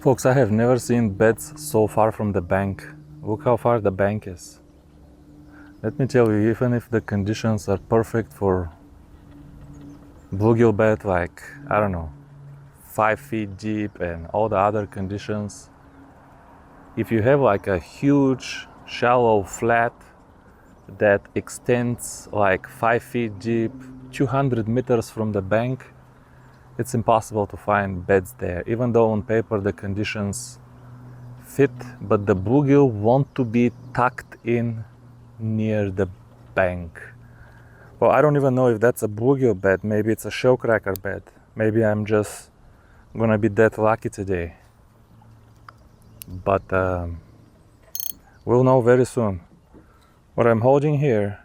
Folks, I have never seen beds so far from the bank. Look how far the bank is. Let me tell you, even if the conditions are perfect for bluegill bed, like, I don't know, 5 feet deep and all the other conditions, if you have like a huge, shallow flat that extends like 5 feet deep, 200 meters from the bank, it's impossible to find beds there, even though on paper the conditions fit, but the bluegill want to be tucked in near the bank. Well, I don't even know if that's a bluegill bed. Maybe it's a shellcracker bed. Maybe I'm just gonna be that lucky today. But we'll know very soon. What I'm holding here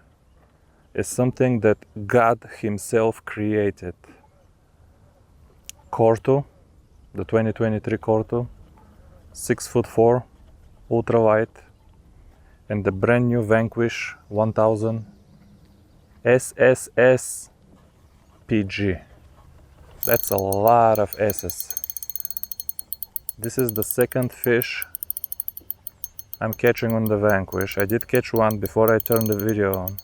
is something that God himself created. Corto, the 2023 Corto, 6'4", ultralight, and the brand new Vanquish 1000SSSPG. That's a lot of S's. This is the second fish I'm catching on the Vanquish. I did catch one before I turned the video on.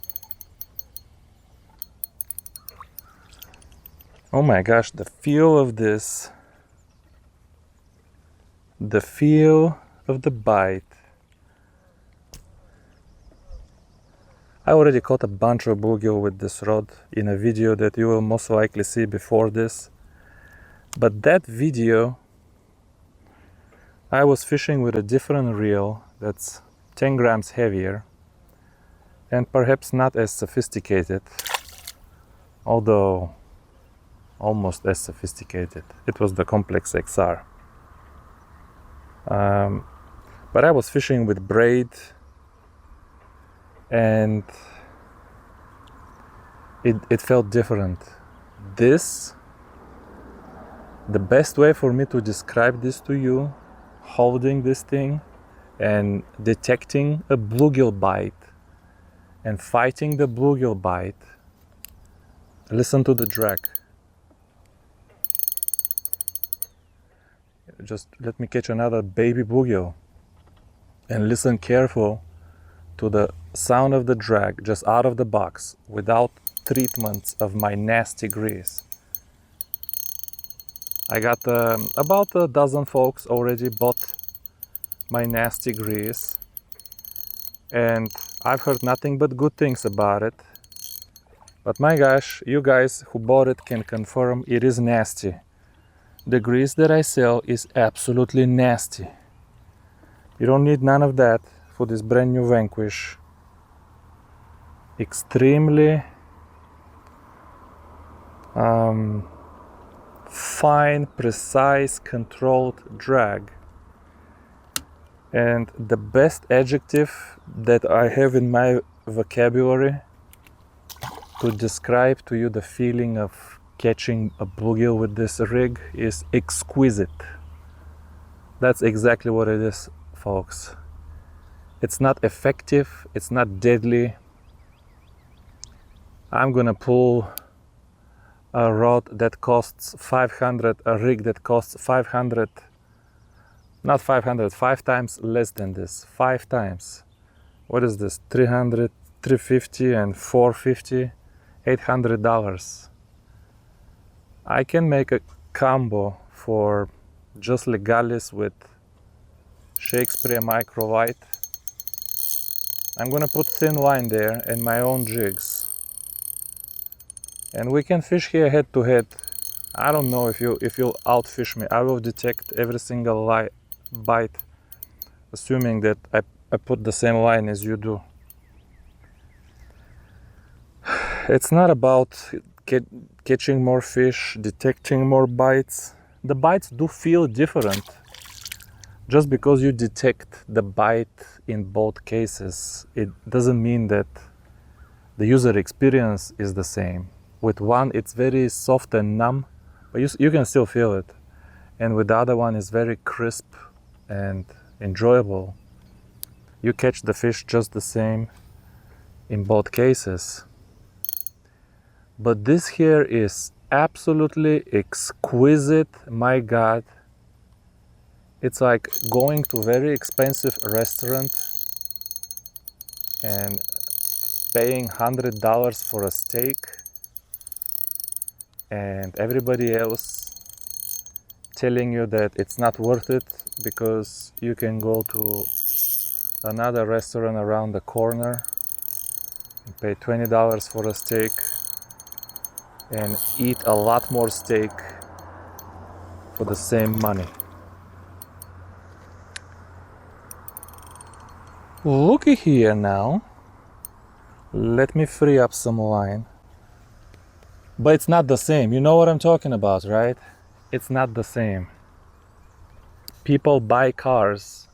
Oh my gosh, the feel of this, the feel of the bite. I already caught a bunch of bluegill with this rod in a video that you will most likely see before this. But that video, I was fishing with a different reel that's 10 grams heavier and perhaps not as sophisticated, although almost as sophisticated. It was the Complex XR. But I was fishing with braid, and it felt different. This, the best way for me to describe this to you, holding this thing and detecting a bluegill bite and fighting the bluegill bite, listen to the drag. Just let me catch another baby bluegill and listen careful to the sound of the drag just out of the box without treatments of my nasty grease. I got about a dozen folks already bought my nasty grease, and I've heard nothing but good things about it. But my gosh, you guys who bought it can confirm it is nasty. The grease that I sell is absolutely nasty. You don't need none of that for this brand new Vanquish. Extremely fine, precise, controlled drag. And the best adjective that I have in my vocabulary to describe to you the feeling of catching a bluegill with this rig is exquisite. That's exactly what it is, folks. It's not effective, it's not deadly. I'm gonna pull a rod that costs 500, a rig that costs 500, not 500, 5 times less than this, 5 times. What is this, 300, 350 and 450, $800. I can make a combo for just legalis with Shakespeare microlight. I'm gonna put thin line there and my own jigs, and we can fish here head to head. I don't know if you'll outfish me. I will detect every single bite, assuming that I put the same line as you do. It's not about catching more fish, detecting more bites. The bites do feel different. Just because you detect the bite in both cases, it doesn't mean that the user experience is the same. With one, it's very soft and numb, but you can still feel it. And with the other one, it's very crisp and enjoyable. You catch the fish just the same in both cases. But this here is absolutely exquisite, my God. It's like going to a very expensive restaurant and paying $100 for a steak, and everybody else telling you that it's not worth it because you can go to another restaurant around the corner and pay $20 for a steak and eat a lot more steak for the same money. Looky here now. Let me free up some line. But it's not the same. You know what I'm talking about, right? It's not the same. People buy cars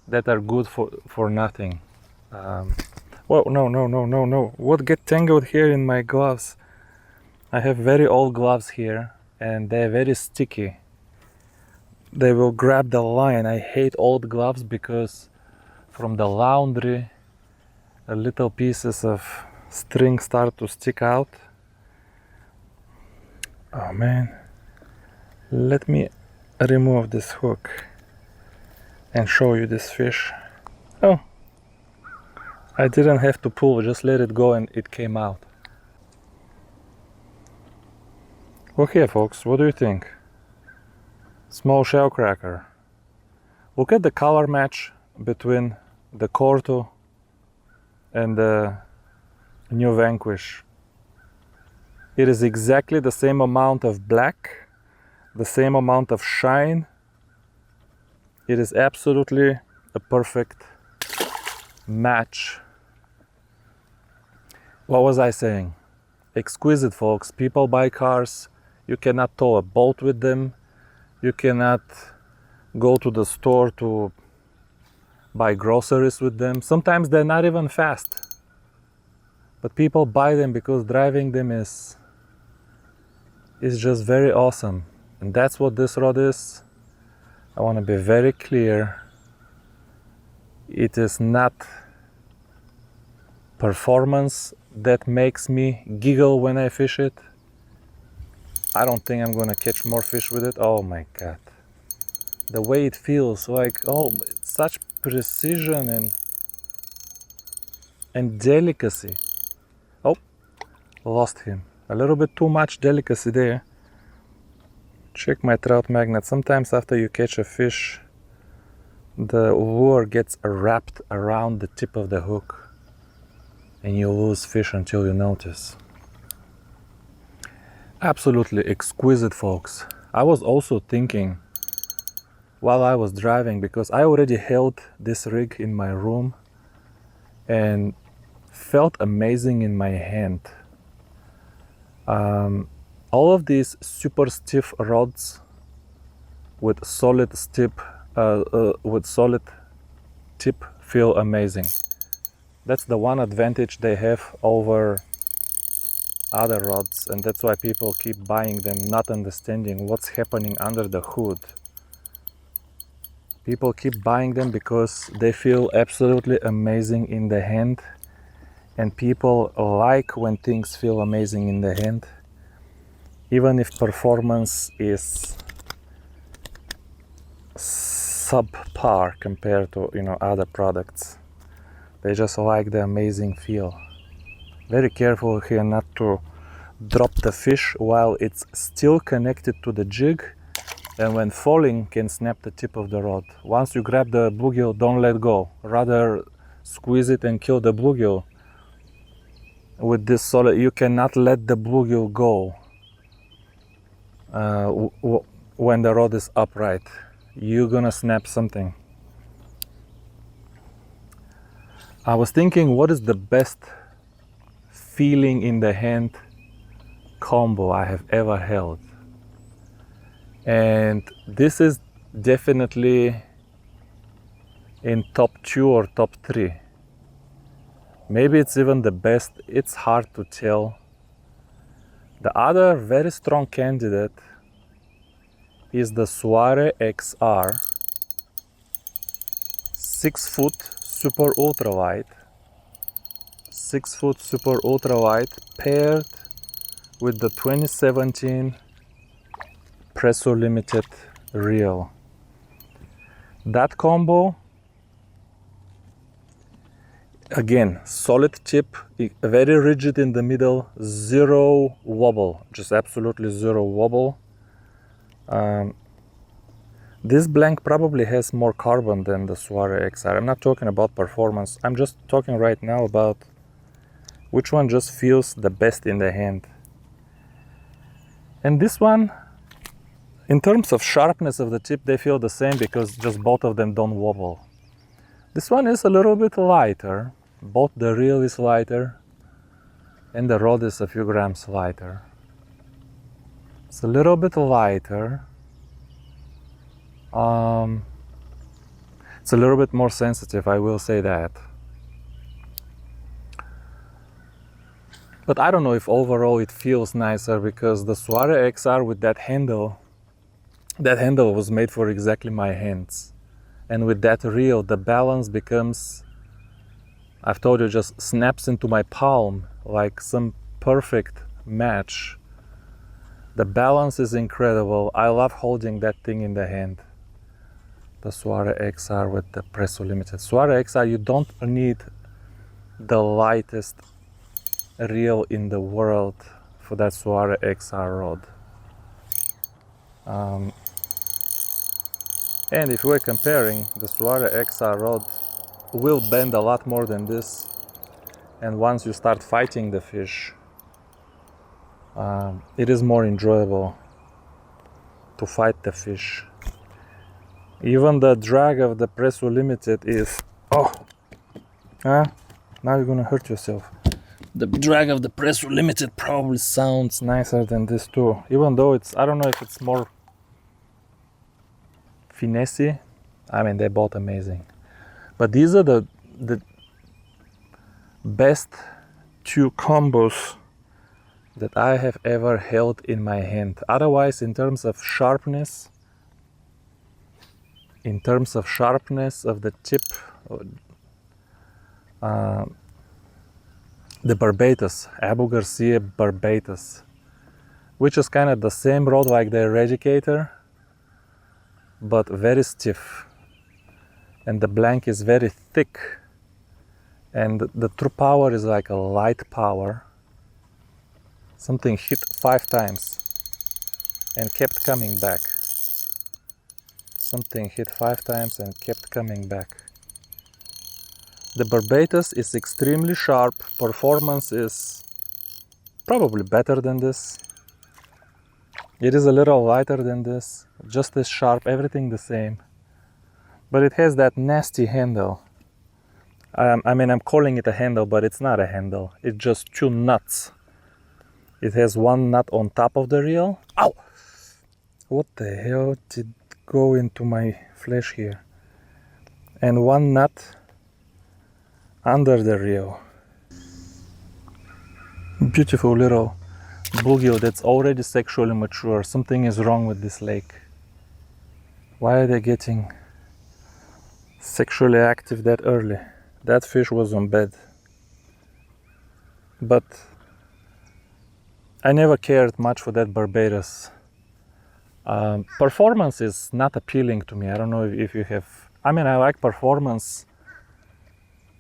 that are good for nothing. Whoa, no. What get tangled here in my gloves? I have very old gloves here and they're very sticky. They will grab the line. I hate old gloves because from the laundry, little pieces of string start to stick out. Oh man, let me remove this hook and show you this fish. Oh, I didn't have to pull, just let it go and it came out. Okay folks, what do you think? Small shell cracker. Look at the color match between the Corto and the new Vanquish. It is exactly the same amount of black, the same amount of shine. It is absolutely a perfect match. What was I saying? Exquisite, folks. People buy cars. You cannot tow a boat with them. You cannot go to the store to buy groceries with them. Sometimes they're not even fast. But people buy them because driving them is just very awesome. And that's what this rod is. I want to be very clear. It is not performance that makes me giggle when I fish it. I don't think I'm gonna catch more fish with it. Oh my god. The way it feels, like, oh, such precision and delicacy. Oh, lost him. A little bit too much delicacy there. Check my trout magnet. Sometimes after you catch a fish, the lure gets wrapped around the tip of the hook and you lose fish until you notice. Absolutely exquisite, folks. I was also thinking while I was driving, because I already held this rig in my room and felt amazing in my hand. All of these super stiff rods with solid tip feel amazing. That's the one advantage they have over other rods, and that's why people keep buying them, not understanding what's happening under the hood. People keep buying them because they feel absolutely amazing in the hand, and people like when things feel amazing in the hand, even if performance is subpar compared to other products. They just like the amazing feel. Very careful here not to drop the fish while it's still connected to the jig, and when falling can snap the tip of the rod. Once you grab the bluegill, don't let go. Rather squeeze it and kill the bluegill. With this solid, you cannot let the bluegill go when the rod is upright. You're gonna snap something. I was thinking, what is the best feeling in the hand combo I have ever held? And this is definitely in top 2 or top 3. Maybe it's even the best. It's hard to tell. The other very strong candidate is the Soare XR 6-foot super ultralight. 6-foot super ultralight paired with the 2017 Presso Limited reel. That combo, again, solid tip, very rigid in the middle, zero wobble, just absolutely zero wobble. This blank probably has more carbon than the Soiree XR. I'm not talking about performance, I'm just talking right now about which one just feels the best in the hand. And this one, in terms of sharpness of the tip, they feel the same because just both of them don't wobble. This one is a little bit lighter. Both the reel is lighter and the rod is a few grams lighter. It's a little bit lighter. It's a little bit more sensitive, I will say that. But I don't know if overall it feels nicer because the Soiree XR with that handle was made for exactly my hands. And with that reel, the balance becomes, I've told you, just snaps into my palm like some perfect match. The balance is incredible. I love holding that thing in the hand. The Soiree XR with the Presso Limited. Soiree XR, you don't need the lightest reel in the world for that Soiree XR rod. And if we're comparing, the Soiree XR rod will bend a lot more than this, and once you start fighting the fish, it is more enjoyable to fight the fish. Even the drag of the Presso Limited is, now you're gonna hurt yourself. The drag of the Presso Limited probably sounds nicer than this too, even though it's, I don't know if it's more finessey. I mean, they're both amazing. But these are the best two combos that I have ever held in my hand. Otherwise, in terms of sharpness of the tip, the Barbados, Abu Garcia Barbados, which is kind of the same rod like the Eradicator, but very stiff, and the blank is very thick, and the true power is like a light power. Something hit 5 times and kept coming back. Something hit 5 times and kept coming back. The Barbados is extremely sharp. Performance is probably better than this. It is a little lighter than this, just as sharp, everything the same. But it has that nasty handle. I mean, I'm calling it a handle, but it's not a handle. It's just 2 nuts. It has 1 nut on top of the reel. Ow! What the hell did go into my flesh here? And 1 nut under the reel. Beautiful little bluegill that's already sexually mature. Something is wrong with this lake. Why are they getting sexually active that early? That fish was on bed. But I never cared much for that Barbados. Performance is not appealing to me. I don't know if you have... I mean, I like performance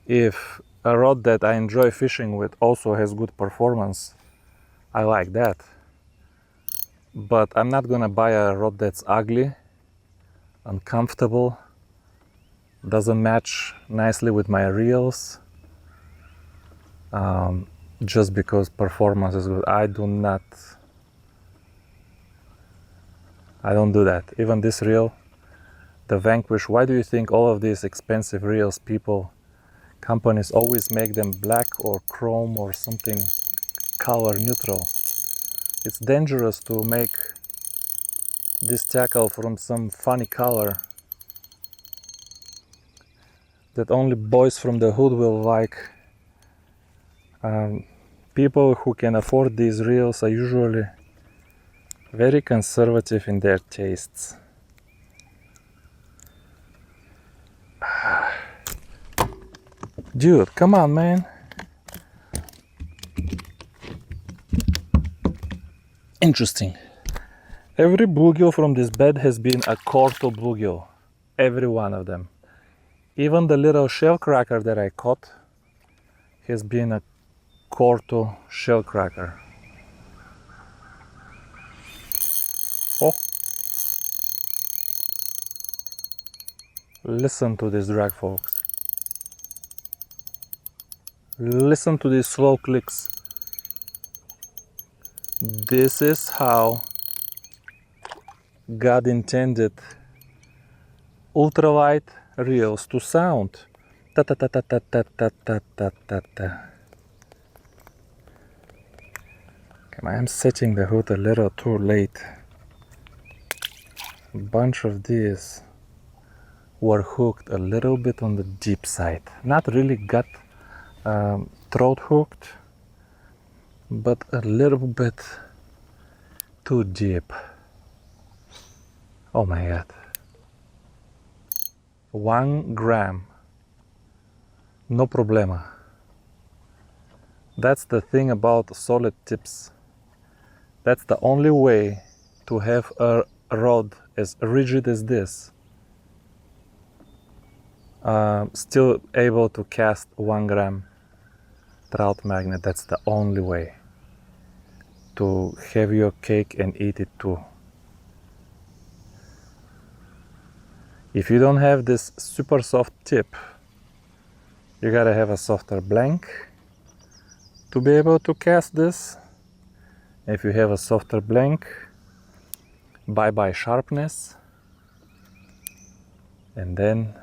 if a rod that I enjoy fishing with also has good performance. I like that. But I'm not gonna buy a rod that's ugly, uncomfortable, doesn't match nicely with my reels, just because performance is good. I don't do that. Even this reel, the Vanquish, why do you think all of these expensive reels, companies always make them black or chrome or something color neutral? It's dangerous to make this tackle from some funny color that only boys from the hood will like. People who can afford these reels are usually very conservative in their tastes. Dude, come on, man. Interesting. Every bluegill from this bed has been a Corto bluegill. every one of them. Even the little shell cracker that I caught has been a Corto shell cracker. Oh, listen to this drag, folks. Listen to these slow clicks. This is how God intended ultralight reels to sound. Ta ta ta ta ta ta ta ta ta ta ta. Okay, I'm setting the hood a little too late. A bunch of these were hooked a little bit on the deep side. Not really got throat hooked, but a little bit too deep. Oh my God. 1 gram. No problema. That's the thing about solid tips. That's the only way to have a rod as rigid as this. Still able to cast 1 gram trout magnet. That's the only way to have your cake and eat it too. If you don't have this super soft tip, you gotta have a softer blank to be able to cast this. If you have a softer blank, bye-bye sharpness, and then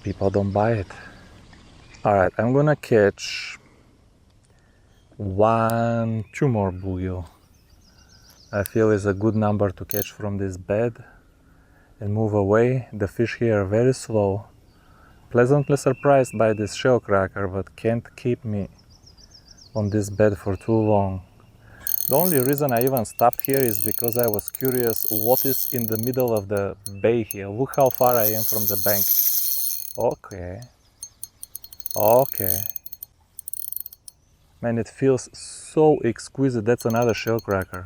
people don't buy it. All right, I'm gonna catch 1, 2 more bluegill. I feel is a good number to catch from this bed and move away. The fish here are very slow. Pleasantly surprised by this shell cracker, but can't keep me on this bed for too long. The only reason I even stopped here is because I was curious what is in the middle of the bay here. Look how far I am from the bank. Okay. Okay. Man, it feels so exquisite. That's another shell cracker.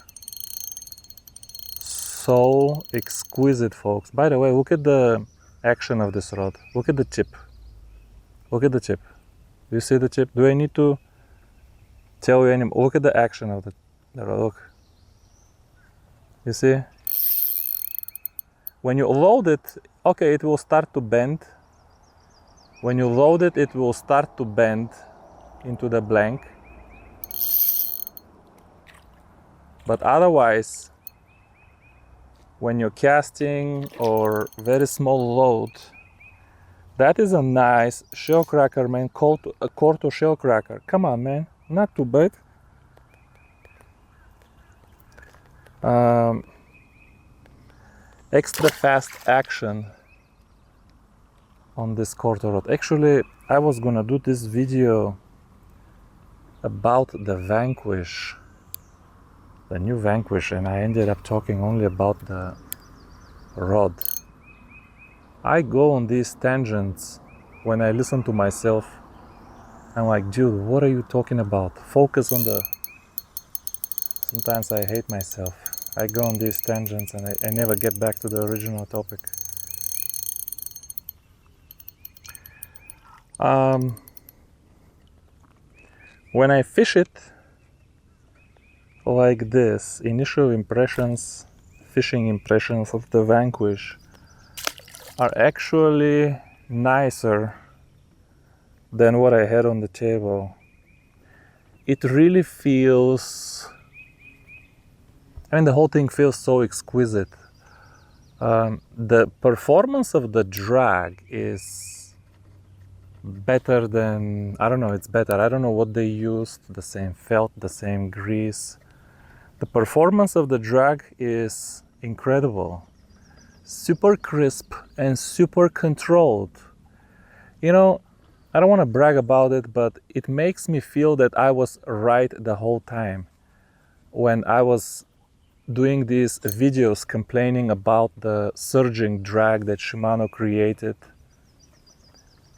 So exquisite, folks. By the way, look at the action of this rod. Look at the tip. Look at the tip. Do you see the tip? Do I need to tell you anymore? Look at the action of the rod. Look. You see? When you load it, okay, it will start to bend. When you load it, it will start to bend into the blank. But otherwise, when you're casting or very small load, that is a nice shell cracker, man. A Corto shell cracker. Come on, man. Not too bad. Extra fast action on this Corto rod. Actually, I was gonna do this video about the Vanquish, the new Vanquish, and I ended up talking only about the rod. I go on these tangents when I listen to myself. I'm like, dude, what are you talking about? Focus on the... Sometimes I hate myself. I go on these tangents and I never get back to the original topic. When I fish it like this, initial impressions, fishing impressions of the Vanquish are actually nicer than what I had on the table. It really feels, I mean, the whole thing feels so exquisite. The performance of the drag is better than, I don't know, it's better. I don't know what they used, the same felt, the same grease. The performance of the drag is incredible. Super crisp and super controlled. You know, I don't want to brag about it, but it makes me feel that I was right the whole time when I was doing these videos complaining about the surging drag that Shimano created.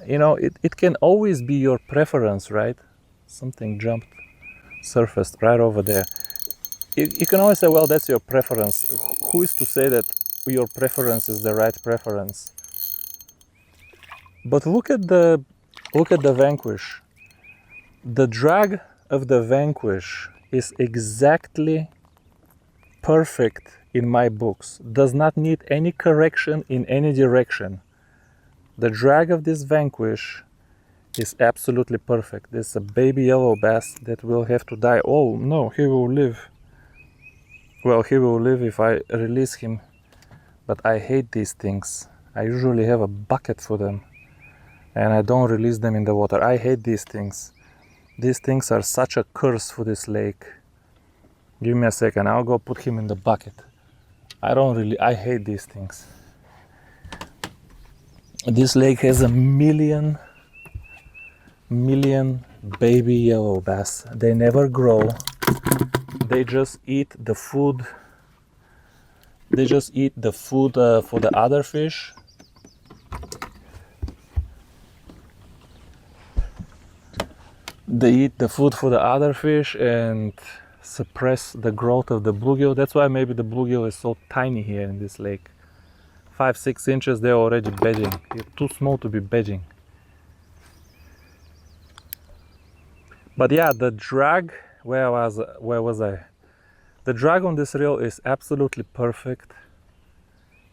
You know, it can always be your preference, right? Something jumped, surfaced right over there. You can always say, well, that's your preference. Who is to say that your preference is the right preference. But look at the Vanquish. The drag of the Vanquish is exactly perfect in my books. Does not need any correction in any direction. The drag of this Vanquish is absolutely perfect. This is a baby yellow bass that will have to die. Oh no, he will live. Well, he will live if I release him. But I hate these things. I usually have a bucket for them and I don't release them in the water. I hate these things. These things are such a curse for this lake. Give me a second, I'll go put him in the bucket. I hate these things. This lake has a million baby yellow bass. They never grow. They just eat the food. They just eat the food for the other fish. They eat the food for the other fish and suppress the growth of the bluegill. That's why maybe the bluegill is so tiny here in this lake. 5-6 inches, they're already bedding. They're too small to be bedding. But yeah, the drag, where was I? The drag on this reel is absolutely perfect.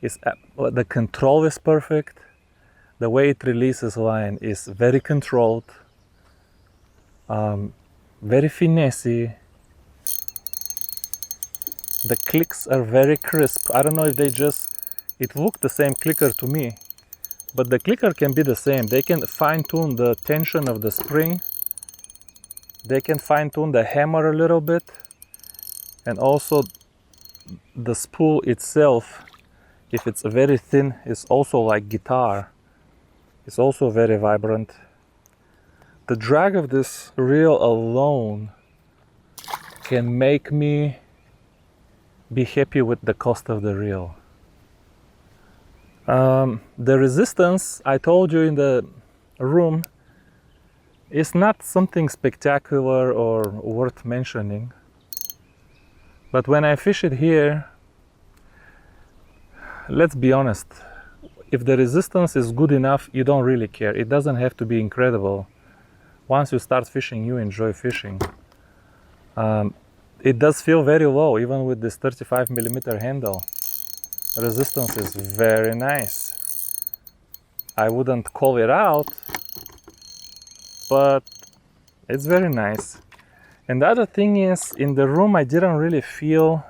The control is perfect. The way it releases line is very controlled, very finessey. The clicks are very crisp. I don't know if it looked the same clicker to me, but the clicker can be the same. They can fine-tune the tension of the spring. They can fine-tune the hammer a little bit. And also the spool itself, if it's very thin, is also like guitar. It's also very vibrant. The drag of this reel alone can make me be happy with the cost of the reel. The resistance, I told you in the room, is not something spectacular or worth mentioning. But when I fish it here, let's be honest, if the resistance is good enough, you don't really care. It doesn't have to be incredible. Once you start fishing, you enjoy fishing. It does feel very low, even with this 35mm handle. Resistance is very nice. I wouldn't call it out, but it's very nice. And the other thing is, in the room I didn't really feel...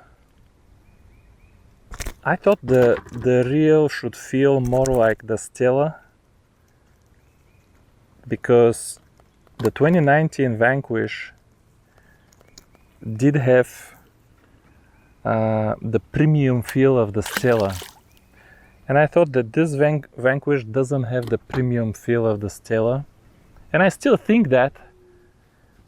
I thought the reel should feel more like the Stella, because the 2019 Vanquish did have the premium feel of the Stella. And I thought that this Vanquish doesn't have the premium feel of the Stella. And I still think that.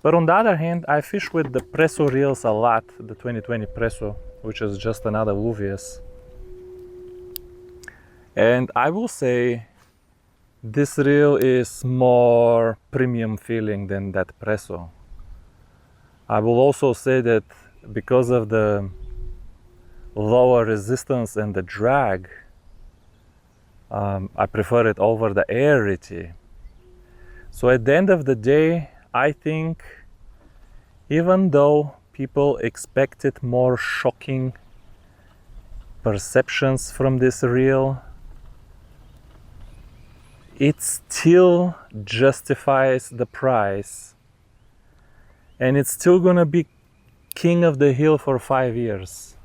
But on the other hand, I fish with the Presso reels a lot, the 2020 Presso, which is just another Luvius. And I will say this reel is more premium feeling than that Presso. I will also say that because of the lower resistance and the drag, I prefer it over the Airity. So at the end of the day, I think, even though people expected more shocking perceptions from this reel, it still justifies the price, and it's still gonna be king of the hill for 5 years.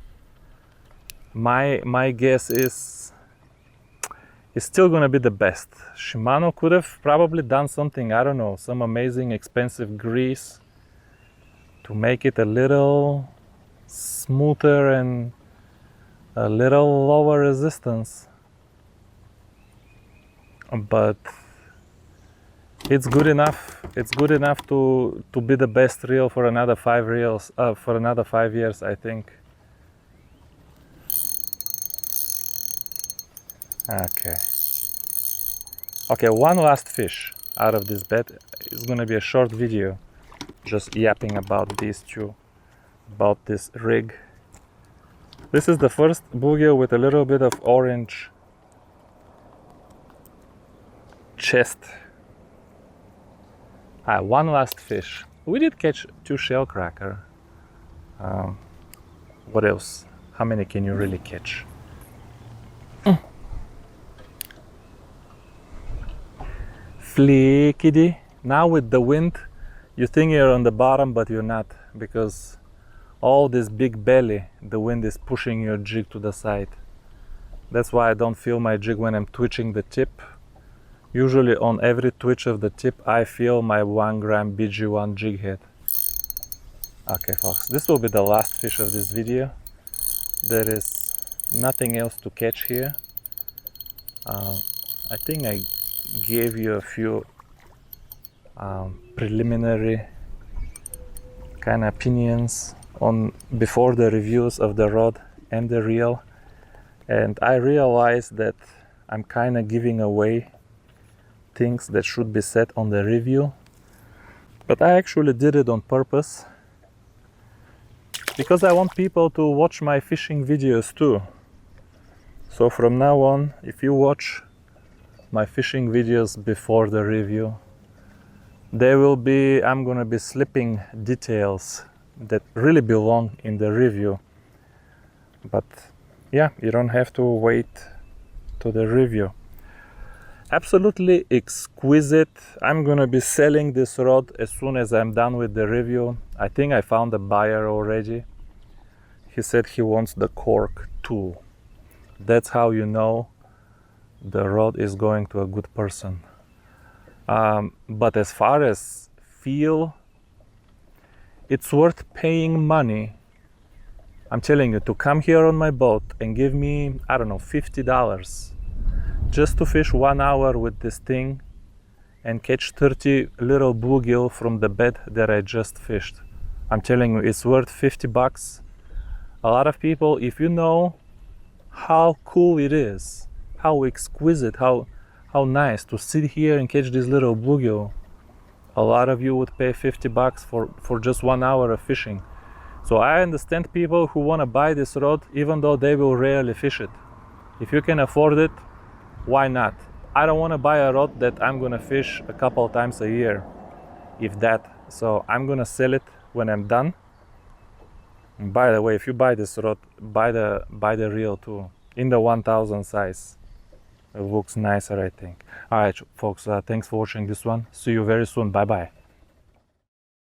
My guess is it's still gonna be the best. Shimano could have probably done something, I don't know, some amazing expensive grease to make it a little smoother and a little lower resistance. But it's good enough. It's good enough to be the best reel for another 5 years, I think. Okay, one last fish out of this bed. It's gonna be a short video, just yapping about these two, about this rig. This is the first bluegill with a little bit of orange chest. One last fish. We did catch 2 shellcracker. What else? How many can you really catch? Flickity. Now with the wind, you think you're on the bottom, but you're not, because all this big belly, the wind is pushing your jig to the side. That's why I don't feel my jig when I'm twitching the tip. Usually on every twitch of the tip, I feel my 1 gram BG1 jig head. Okay folks, this will be the last fish of this video. There is nothing else to catch here. I think I gave you a few preliminary kind of opinions on before the reviews of the rod and the reel, and I realized that I'm kind of giving away things that should be said on the review, but I actually did it on purpose because I want people to watch my fishing videos too. So from now on, if you watch my fishing videos before the review, there will be, I'm gonna be slipping details that really belong in the review. But yeah, you don't have to wait to the review. Absolutely exquisite. I'm gonna be selling this rod as soon as I'm done with the review. I think I found a buyer already. He said he wants the cork tool. That's how you know the rod is going to a good person. But as far as feel, it's worth paying money. I'm telling you, to come here on my boat and give me, I don't know, $50 just to fish 1 hour with this thing and catch 30 little bluegill from the bed that I just fished. I'm telling you, it's worth $50. A lot of people, if you know how cool it is, how exquisite, how nice to sit here and catch this little bluegill, a lot of you would pay $50 for just 1 hour of fishing. So I understand people who want to buy this rod even though they will rarely fish it. If you can afford it, why not? I don't want to buy a rod that I'm gonna fish a couple times a year, if that. So I'm gonna sell it when I'm done. And by the way, if you buy this rod, buy the reel too, in the 1000 size. It looks nicer, I think. All right, folks, thanks for watching this one. See you very soon. Bye bye.